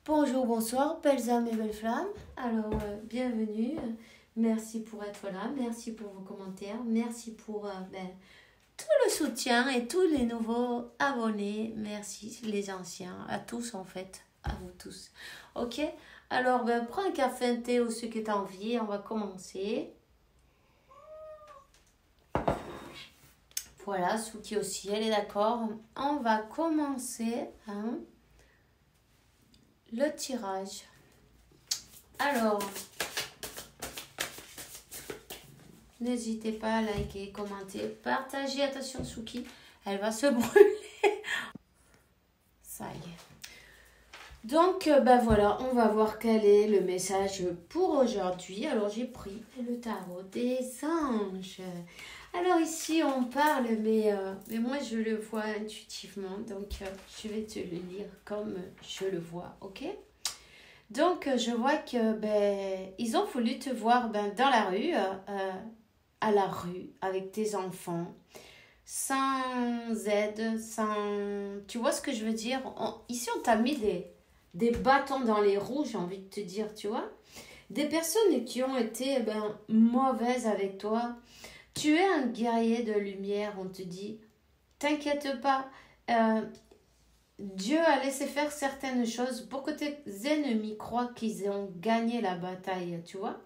Bonjour, bonsoir, belles âmes et belles flammes. Alors, bienvenue. Merci pour être là. Merci pour vos commentaires. Merci pour tout le soutien et tous les nouveaux abonnés. Merci les anciens, à tous en fait, à vous tous. Ok? Alors, prends un café, un thé ou ce que tu as envie. On va commencer. Voilà, Souki aussi, elle est d'accord. On va commencer le tirage. Alors, n'hésitez pas à liker, commenter, partager. Attention, Souki, elle va se brûler. Ça y est. Donc, voilà, on va voir quel est le message pour aujourd'hui. Alors, j'ai pris le tarot des anges. Alors, ici, on parle, mais moi, je le vois intuitivement. Donc, je vais te le lire comme je le vois, ok? Donc, je vois que ils ont voulu te voir dans la rue, à la rue, avec tes enfants, sans aide, sans... Tu vois ce que je veux dire? Ici, on t'a mis des bâtons dans les roues, j'ai envie de te dire, tu vois? Des personnes qui ont été mauvaises avec toi. Tu es un guerrier de lumière, on te dit. T'inquiète pas. Dieu a laissé faire certaines choses pour que tes ennemis croient qu'ils ont gagné la bataille, tu vois.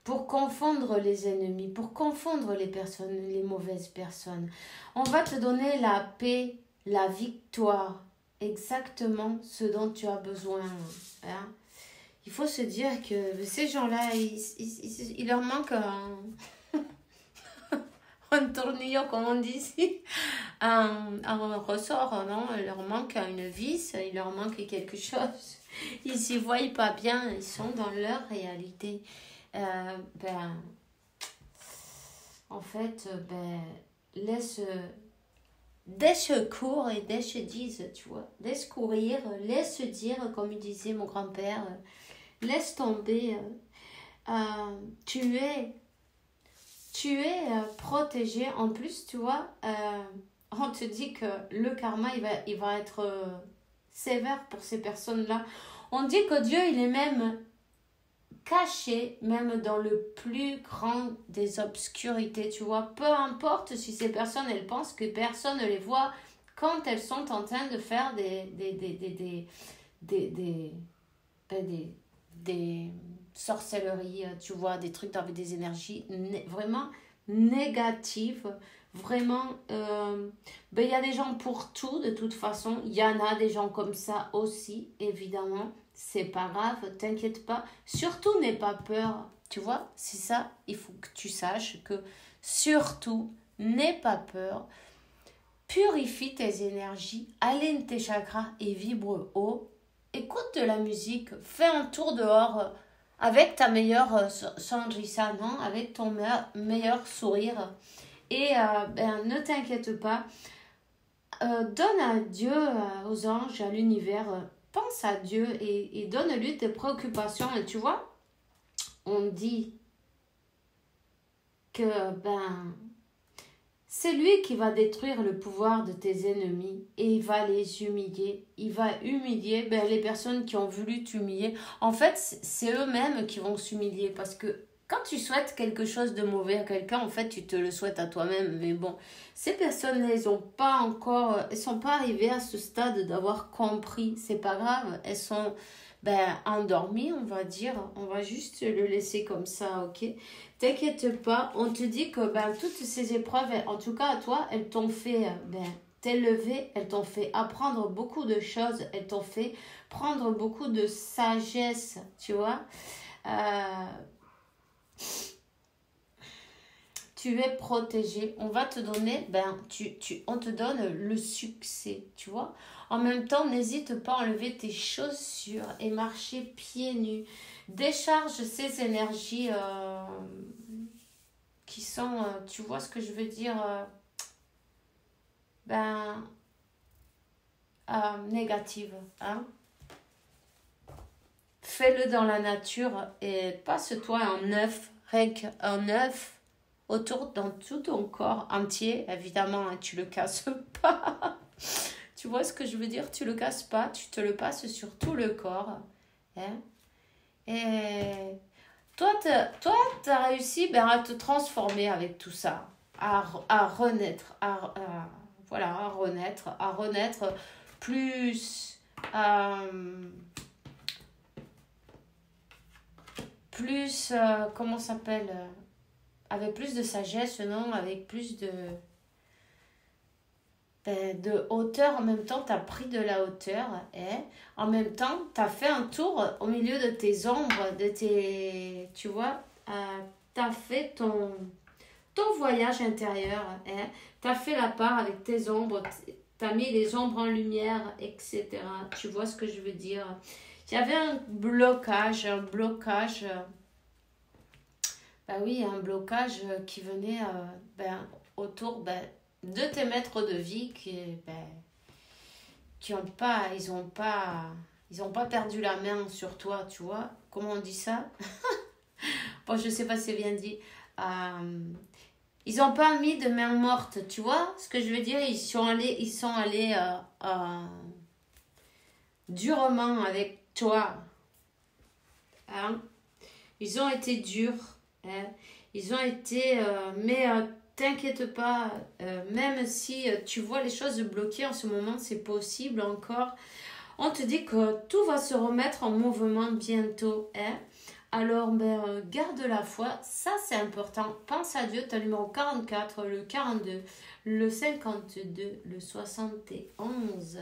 Pour confondre les ennemis, pour confondre les personnes, les mauvaises personnes. On va te donner la paix, la victoire, exactement ce dont tu as besoin. Hein. Il faut se dire que ces gens-là, il leur manque un tornillon, comme on dit ici, un ressort, non? Il leur manque une vis, il leur manque quelque chose. Ils s'y voient pas bien, ils sont dans leur réalité. En fait, laisse cours et laisse disent, tu vois. Laisse courir, laisse dire, comme disait mon grand-père, laisse tomber. Tu es protégé. En plus, tu vois, on te dit que le karma, il va être sévère pour ces personnes-là. On dit que Dieu, il est même caché, même dans le plus grand des obscurités, tu vois. Peu importe si ces personnes, elles pensent que personne ne les voit quand elles sont en train de faire des sorcelleries, tu vois, des trucs avec des énergies vraiment négatives. Vraiment, il y a des gens pour tout, de toute façon. Il y en a des gens comme ça aussi, évidemment. C'est pas grave, t'inquiète pas. Surtout, n'aie pas peur. Tu vois, c'est ça, il faut que tu saches que surtout, n'aie pas peur. Purifie tes énergies, aligne tes chakras et vibre haut. Écoute de la musique, fais un tour dehors avec ta meilleure sonrisa, non? Avec ton meilleur sourire. Et ne t'inquiète pas, donne à Dieu, aux anges, à l'univers, pense à Dieu et donne-lui tes préoccupations. Et tu vois, on dit que c'est lui qui va détruire le pouvoir de tes ennemis et il va les humilier. Il va humilier les personnes qui ont voulu t'humilier. En fait, c'est eux-mêmes qui vont s'humilier parce que quand tu souhaites quelque chose de mauvais à quelqu'un, en fait, tu te le souhaites à toi-même. Mais bon, ces personnes-là, elles sont pas arrivées à ce stade d'avoir compris. C'est pas grave. Elles sont endormies, on va dire. On va juste le laisser comme ça, ok? T'inquiète pas. On te dit que toutes ces épreuves, en tout cas à toi, elles t'ont fait t'élever. Elles t'ont fait apprendre beaucoup de choses. Elles t'ont fait prendre beaucoup de sagesse, tu vois. Tu es protégé, on va te donner, on te donne le succès, tu vois. En même temps, n'hésite pas à enlever tes chaussures et marcher pieds nus. Décharge ces énergies qui sont, tu vois ce que je veux dire, négatives, hein. Fais-le dans la nature et passe-toi un œuf, rien qu'un œuf autour dans tout ton corps entier. Évidemment, hein, tu le casses pas. Tu Tu vois ce que je veux dire? Tu le casses pas, tu te le passes sur tout le corps. Hein? Et toi, t'as réussi à te transformer avec tout ça, à renaître, voilà, à renaître plus, comment ça s'appelle, avec plus de sagesse, non, avec plus de hauteur. En même temps, tu as pris de la hauteur. En même temps, tu as fait un tour au milieu de tes ombres, tu vois, tu as fait ton voyage intérieur. Tu as fait la part avec tes ombres, tu as mis les ombres en lumière, etc. Tu vois ce que je veux dire? Il y avait un blocage, oui, un blocage qui venait autour de tes maîtres de vie qui ont pas, ils ont pas perdu la main sur toi, tu vois. Comment on dit ça? Bon, je sais pas si c'est bien dit. Ils ont pas mis de main morte, tu vois ce que je veux dire? Ils sont allés durement avec toi. Hein? Ils ont été durs. Hein? Ils ont été... mais t'inquiète pas, même si tu vois les choses bloquées en ce moment, c'est possible encore. On te dit que tout va se remettre en mouvement bientôt. Hein? Alors, garde la foi, ça c'est important. Pense à Dieu, tu as le numéro 44, le 42, le 52, le 71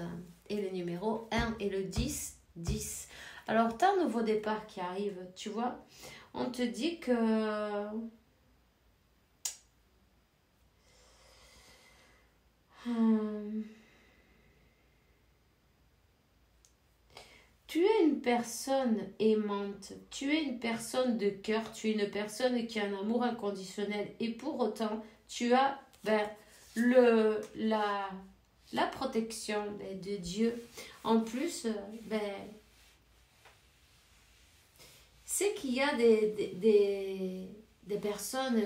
et le numéro 1 et le 10, 10. Alors, tu as un nouveau départ qui arrive, tu vois. On te dit que... Tu es une personne aimante, tu es une personne de cœur, tu es une personne qui a un amour inconditionnel et pour autant, tu as la protection de Dieu. En plus, c'est qu'il y a des personnes,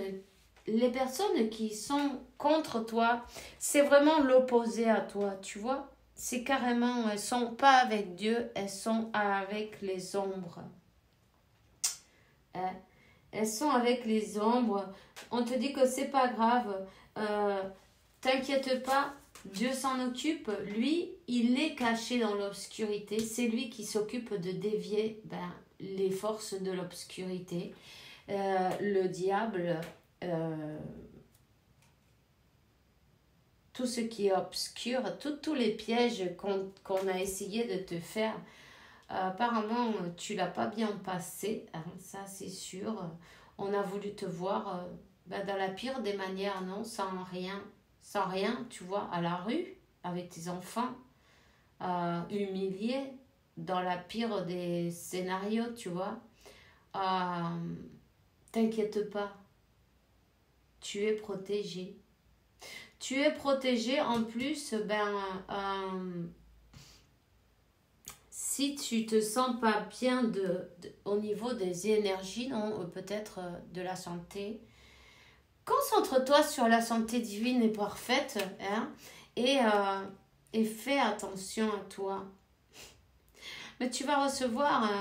les personnes qui sont contre toi, c'est vraiment l'opposé à toi, tu vois. C'est carrément, elles sont pas avec Dieu, elles sont avec les ombres. Elles sont avec les ombres. On te dit que c'est pas grave. T'inquiète pas, Dieu s'en occupe. Lui, il est caché dans l'obscurité. C'est lui qui s'occupe de dévier les forces de l'obscurité. Le diable... tout ce qui est obscur, tous les pièges qu'on a essayé de te faire, apparemment tu l'as pas bien passé, hein, ça c'est sûr. On a voulu te voir dans la pire des manières, non, sans rien, tu vois, à la rue, avec tes enfants, humiliés, dans la pire des scénarios, tu vois. T'inquiète pas, tu es protégé. Tu es protégé en plus, si tu te sens pas bien au niveau des énergies, non, peut-être de la santé, concentre-toi sur la santé divine et parfaite, hein, et fais attention à toi. Mais tu vas recevoir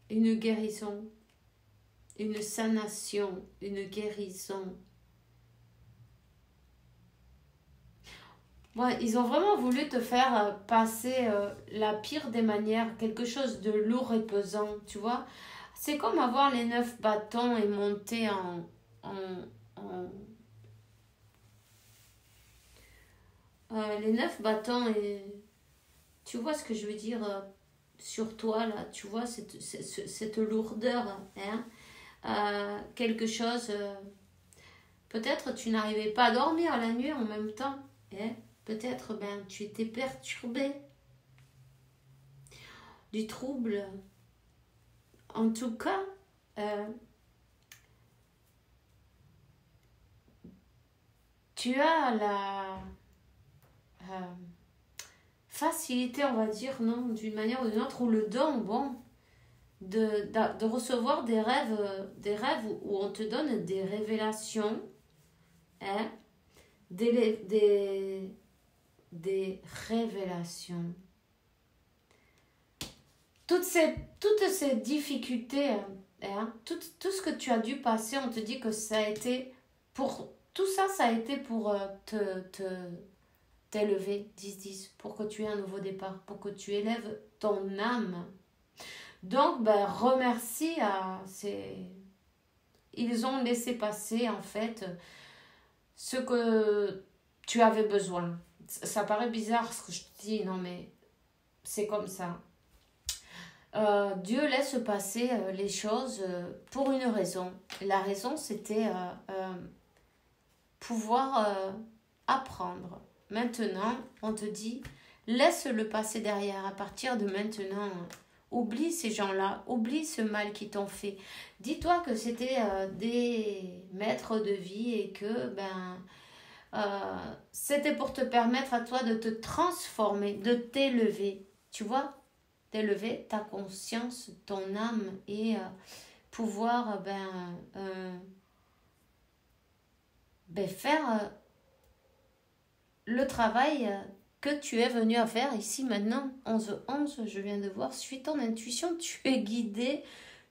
une guérison, une sanation, une guérison. Ouais, ils ont vraiment voulu te faire passer la pire des manières, quelque chose de lourd et pesant, tu vois. C'est comme avoir les 9 bâtons et monter les 9 bâtons et... Tu vois ce que je veux dire sur toi, là, tu vois, cette lourdeur, hein. Quelque chose... peut-être tu n'arrivais pas à dormir la nuit en même temps, hein. Peut-être tu étais perturbé du trouble. En tout cas, tu as la facilité, on va dire, non, d'une manière ou d'une autre, ou le don, de recevoir des rêves où on te donne des révélations, hein, des révélations. Toutes ces difficultés, hein, tout ce que tu as dû passer, on te dit que ça a été pour... Tout ça, ça a été pour t'élever, 10-10, pour que tu aies un nouveau départ, pour que tu élèves ton âme. Donc, ben, remercie à ces... Ils ont laissé passer, en fait, ce que tu avais besoin. Ça paraît bizarre ce que je te dis, non mais c'est comme ça. Dieu laisse passer les choses pour une raison. La raison, c'était pouvoir apprendre. Maintenant, on te dit, laisse le passé derrière. À partir de maintenant, oublie ces gens-là, oublie ce mal qu'ils t'ont fait. Dis-toi que c'était des maîtres de vie et que c'était pour te permettre à toi de te transformer, de t'élever. Tu vois, d'élever ta conscience, ton âme et pouvoir faire le travail que tu es venu à faire ici maintenant. 11-11, je viens de voir, suis ton intuition, tu es guidé,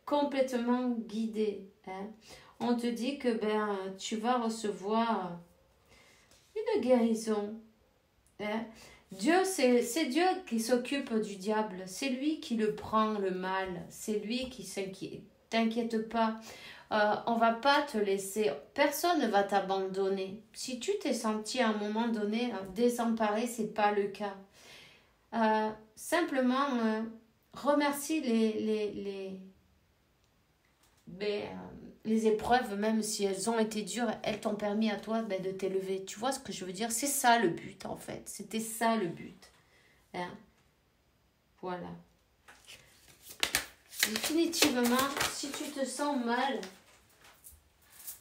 complètement guidé. Hein. On te dit que tu vas recevoir une guérison. Hein. Dieu, c'est Dieu qui s'occupe du diable. C'est lui qui le prend, le mal. C'est lui qui s'inquiète. T'inquiète pas. On va pas te laisser. Personne ne va t'abandonner. Si tu t'es senti à un moment donné désemparé, c'est pas le cas. Simplement, remercie les épreuves, même si elles ont été dures, elles t'ont permis à toi de t'élever. Tu vois ce que je veux dire? C'est ça le but, en fait. C'était ça le but. Hein? Voilà. Définitivement, si tu te sens mal,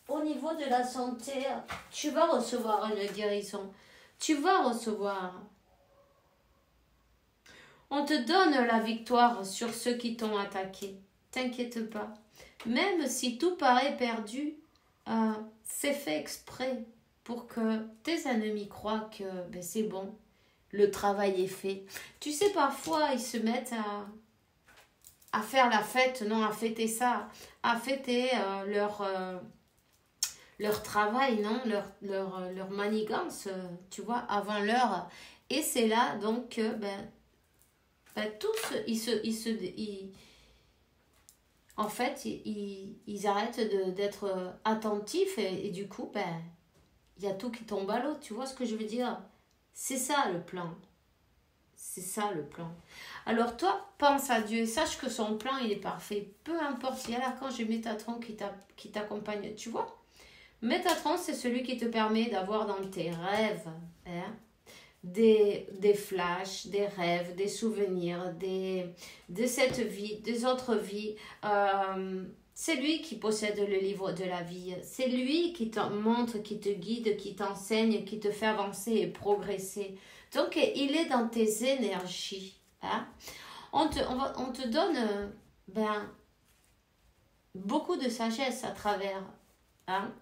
au niveau de la santé, tu vas recevoir une guérison. Tu vas recevoir. On te donne la victoire sur ceux qui t'ont attaqué. T'inquiète pas. Même si tout paraît perdu, c'est fait exprès pour que tes ennemis croient que c'est bon, le travail est fait. Tu sais, parfois, ils se mettent à faire la fête, non, à fêter ça, à fêter leur travail, non, leur manigance, tu vois, avant l'heure. Et c'est là, donc, que tous, en fait, ils arrêtent d'être attentifs et du coup, il y a tout qui tombe à l'eau. Tu vois ce que je veux dire? C'est ça le plan. C'est ça le plan. Alors toi, pense à Dieu et sache que son plan, il est parfait. Peu importe, il y a l'archange Métatron qui t'accompagne. Tu vois? Métatron, c'est celui qui te permet d'avoir dans tes rêves des flashs, des rêves, des souvenirs, de cette vie, des autres vies. C'est lui qui possède le livre de la vie. C'est lui qui te montre, qui te guide, qui t'enseigne, qui te fait avancer et progresser. Donc, il est dans tes énergies. Hein? On te donne beaucoup de sagesse à travers. Hein?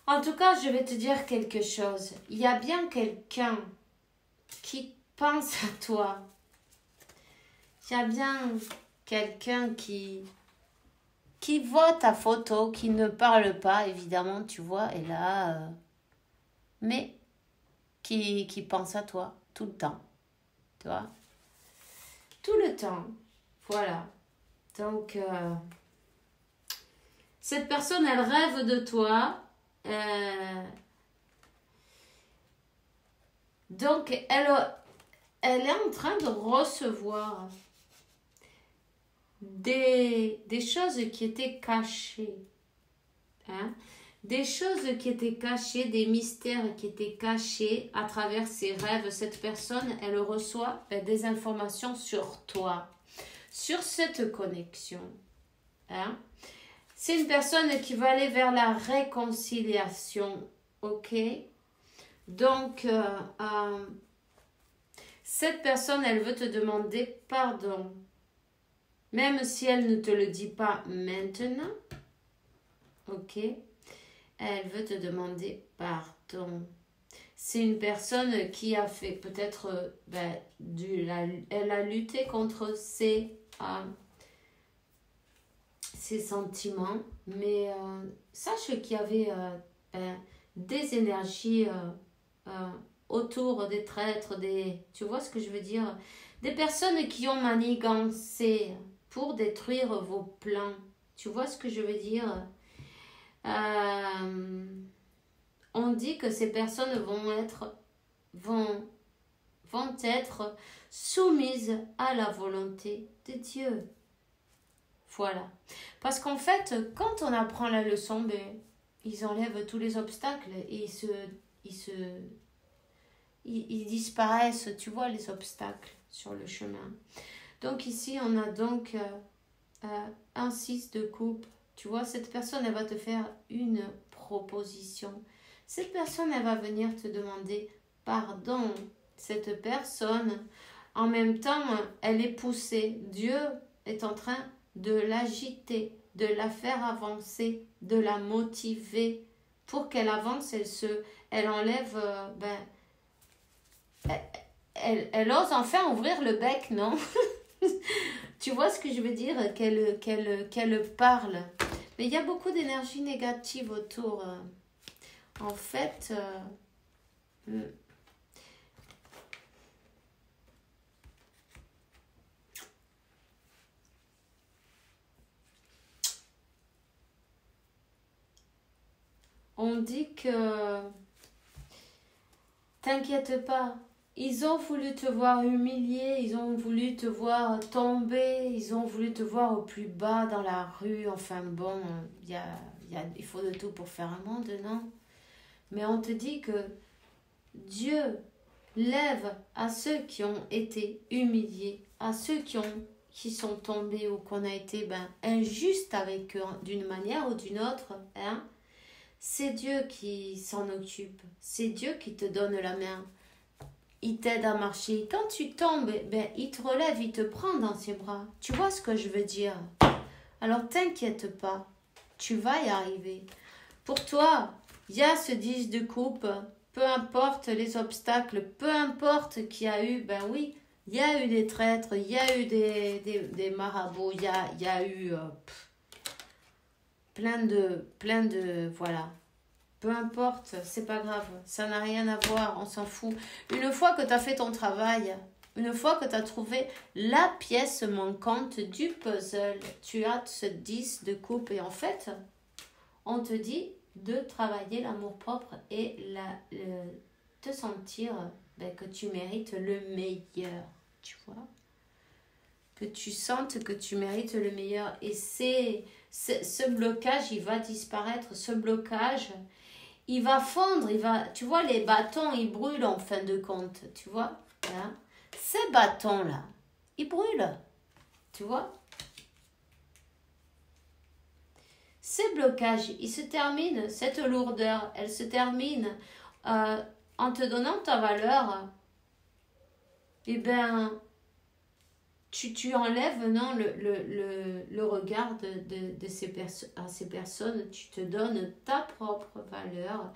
En tout cas, je vais te dire quelque chose. Il y a bien quelqu'un qui pense à toi. Il y a bien quelqu'un qui voit ta photo, qui ne parle pas, évidemment, tu vois, et là, mais qui pense à toi tout le temps, tu vois. Tout le temps, voilà. Donc, cette personne, elle rêve de toi. Donc, elle est en train de recevoir des choses qui étaient cachées. Hein? Des choses qui étaient cachées, des mystères qui étaient cachés à travers ses rêves. Cette personne, elle reçoit des informations sur toi, sur cette connexion. Hein? C'est une personne qui va aller vers la réconciliation, ok? Donc, cette personne, elle veut te demander pardon. Même si elle ne te le dit pas maintenant, ok? Elle veut te demander pardon. c'est une personne qui a fait peut-être, elle a lutté contre ses sentiments, mais sache qu'il y avait des énergies autour des traîtres, tu vois ce que je veux dire? Des personnes qui ont manigancé pour détruire vos plans. Tu vois ce que je veux dire? On dit que ces personnes vont être soumises à la volonté de Dieu. Voilà. Parce qu'en fait, quand on apprend la leçon, ils enlèvent tous les obstacles et ils disparaissent, tu vois, les obstacles sur le chemin. Donc ici, on a donc un 6 de coupe. Tu vois, cette personne, elle va te faire une proposition. Cette personne, elle va venir te demander pardon. Cette personne, en même temps, elle est poussée. Dieu est en train de l'agiter, de la faire avancer, de la motiver. Pour qu'elle avance, elle enlève... elle ose enfin ouvrir le bec, non? Tu vois ce que je veux dire? Qu'elle parle. Mais il y a beaucoup d'énergie négative autour. En fait, on dit que t'inquiète pas. Ils ont voulu te voir humilié, ils ont voulu te voir tomber, ils ont voulu te voir au plus bas dans la rue. Enfin bon, il faut de tout pour faire un monde, non? Mais on te dit que Dieu lève à ceux qui ont été humiliés, à ceux qui sont tombés ou qu'on a été injuste avec eux d'une manière ou d'une autre. Hein? C'est Dieu qui s'en occupe, c'est Dieu qui te donne la main. Il t'aide à marcher. Quand tu tombes, il te relève, il te prend dans ses bras. Tu vois ce que je veux dire? Alors t'inquiète pas, tu vas y arriver. Pour toi, il y a ce 10 de coupe, peu importe les obstacles, peu importe qu'il y a eu, oui, il y a eu des traîtres, il y a eu des marabouts, il y a eu plein de, voilà. Peu importe, c'est pas grave, ça n'a rien à voir, on s'en fout. Une fois que tu as fait ton travail, une fois que tu as trouvé la pièce manquante du puzzle, tu as ce 10 de coupe et en fait, on te dit de travailler l'amour-propre et te sentir que tu mérites le meilleur, tu vois. Que tu sentes que tu mérites le meilleur et ce blocage, il va disparaître, ce blocage... Il va fondre, tu vois, les bâtons, ils brûlent en fin de compte, tu vois. Hein? Ces bâtons-là, ils brûlent, tu vois. Ces blocages, ils se terminent, cette lourdeur, elle se termine en te donnant ta valeur. Tu enlèves non, le regard de ces personnes, tu te donnes ta propre valeur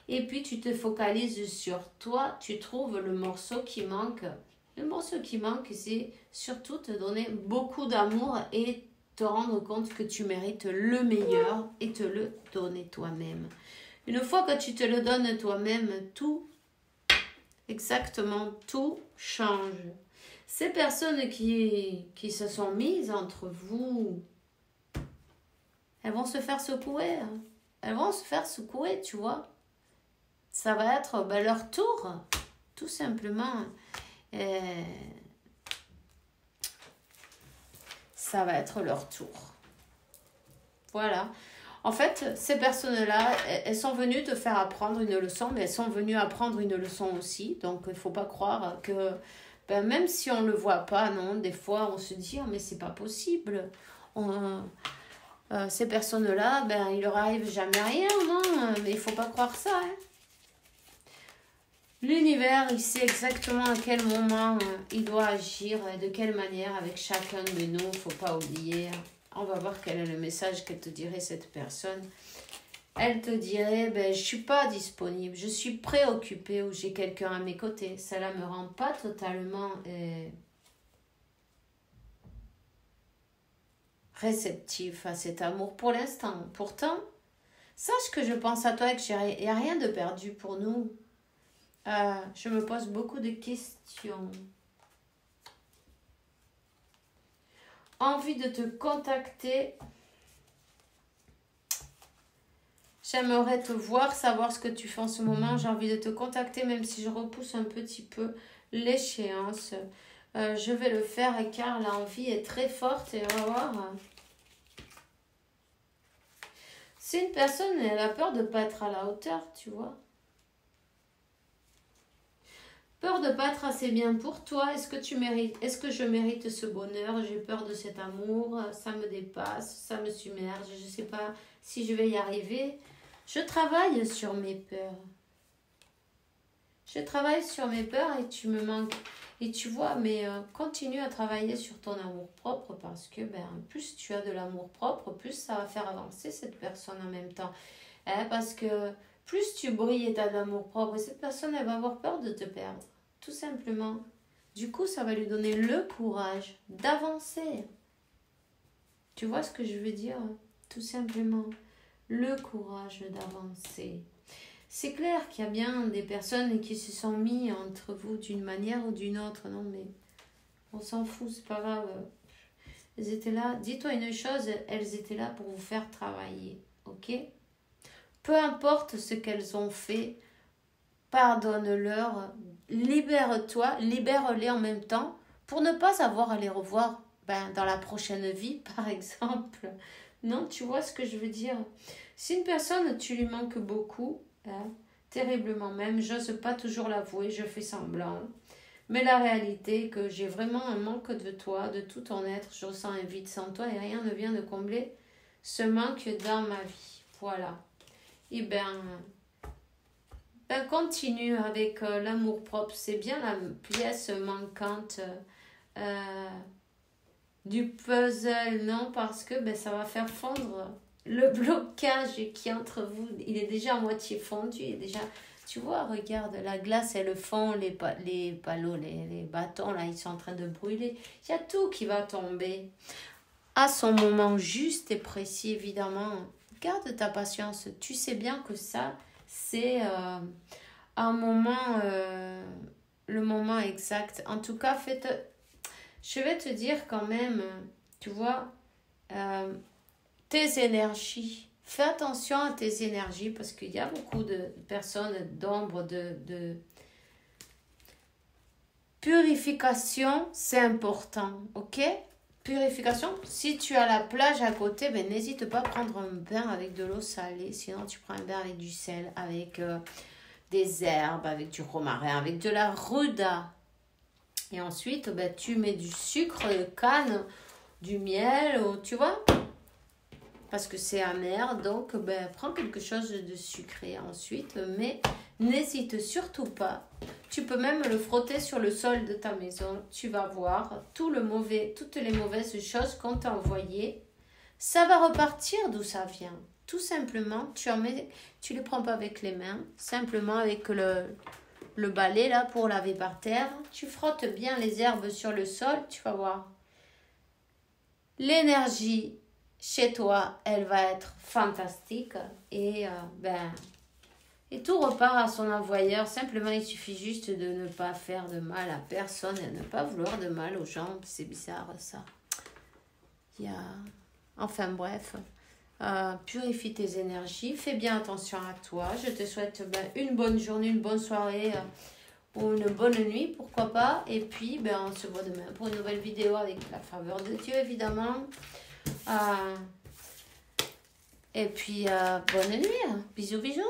et puis tu te focalises sur toi, tu trouves le morceau qui manque. Le morceau qui manque, c'est surtout te donner beaucoup d'amour et te rendre compte que tu mérites le meilleur et te le donner toi-même. Une fois que tu te le donnes toi-même, exactement tout change. Ces personnes qui se sont mises entre vous, elles vont se faire secouer. Elles vont se faire secouer, tu vois. Ça va être leur tour, tout simplement. Ça va être leur tour. Voilà. En fait, ces personnes-là, elles sont venues te faire apprendre une leçon, mais elles sont venues apprendre une leçon aussi. Donc, il ne faut pas croire que... même si on ne le voit pas, non, des fois on se dit mais c'est pas possible. Ces personnes-là, il leur arrive jamais rien, non, mais il faut pas croire ça. Hein. L'univers, il sait exactement à quel moment il doit agir, de quelle manière avec chacun de nous, faut pas oublier. On va voir quel est le message qu'elle te dirait cette personne. elle te dirait, ben, je suis pas disponible, je suis préoccupée ou j'ai quelqu'un à mes côtés. Cela me rend pas totalement réceptif à cet amour pour l'instant. Pourtant, sache que je pense à toi et qu'il n'y a rien de perdu pour nous. Je me pose beaucoup de questions. Envie de te contacter. J'aimerais te voir, savoir ce que tu fais en ce moment. J'ai envie de te contacter, même si je repousse un petit peu l'échéance. Je vais le faire car l'envie est très forte et on va voir. C'est une personne, elle a peur de ne pas être à la hauteur, tu vois. Peur de ne pas être assez bien pour toi. Est-ce que tu mérites, est-ce que je mérite ce bonheur? J'ai peur de cet amour, ça me dépasse, ça me submerge. Je ne sais pas si je vais y arriver. Je travaille sur mes peurs. Je travaille sur mes peurs et tu me manques. Et tu vois, mais continue à travailler sur ton amour propre parce que plus tu as de l'amour propre, plus ça va faire avancer cette personne en même temps. Parce que plus tu brilles et tu as de l'amour propre, cette personne, elle va avoir peur de te perdre. Tout simplement. Du coup, ça va lui donner le courage d'avancer. Tu vois ce que je veux dire? Tout simplement. Le courage d'avancer. C'est clair qu'il y a bien des personnes qui se sont mis entre vous d'une manière ou d'une autre. Non, mais on s'en fout, c'est pas grave. Elles étaient là. Dis-toi une chose, elles étaient là pour vous faire travailler. Ok? Peu importe ce qu'elles ont fait, pardonne-leur, libère-toi, libère-les en même temps pour ne pas avoir à les revoir dans la prochaine vie, par exemple. Non, tu vois ce que je veux dire? Si une personne, tu lui manques beaucoup, terriblement même, j'ose pas toujours l'avouer, je fais semblant. Mais la réalité est que j'ai vraiment un manque de toi, de tout ton être. Je ressens un vide sans toi et rien ne vient de combler ce manque dans ma vie. Voilà. Et continue avec l'amour propre. C'est bien la pièce manquante du puzzle, non? Parce que ça va faire fondre le blocage qui est entre vous. Il est déjà à moitié fondu. Il est déjà, tu vois, regarde, la glace, elle fond, les palos, les bâtons, là, ils sont en train de brûler. Il y a tout qui va tomber. À son moment juste et précis, évidemment. Garde ta patience. Tu sais bien que ça, c'est un moment, le moment exact. En tout cas, je vais te dire quand même, tu vois, tes énergies. Fais attention à tes énergies parce qu'il y a beaucoup de personnes d'ombre, de purification, c'est important, ok? Purification, si tu as la plage à côté, n'hésite pas à prendre un bain avec de l'eau salée. Sinon, tu prends un bain avec du sel, avec des herbes, avec du romarin, avec de la ruda. Et ensuite, tu mets du sucre de canne, du miel, tu vois, parce que c'est amer. Donc, prends quelque chose de sucré ensuite. Mais n'hésite surtout pas. Tu peux même le frotter sur le sol de ta maison. Tu vas voir toutes les mauvaises choses qu'on t'a envoyées. Ça va repartir d'où ça vient. Tout simplement, tu les prends pas avec les mains. Simplement avec le balai là pour laver par terre. Tu frottes bien les herbes sur le sol. Tu vas voir. L'énergie chez toi, elle va être fantastique. Et et tout repart à son envoyeur. Simplement, il suffit juste de ne pas faire de mal à personne et de ne pas vouloir de mal aux gens. C'est bizarre, ça. Enfin, bref. Purifie tes énergies. Fais bien attention à toi. Je te souhaite une bonne journée, une bonne soirée ou une bonne nuit, pourquoi pas. Et puis, on se voit demain pour une nouvelle vidéo avec la faveur de Dieu, évidemment. Et puis, bonne nuit. Bisous, bisous.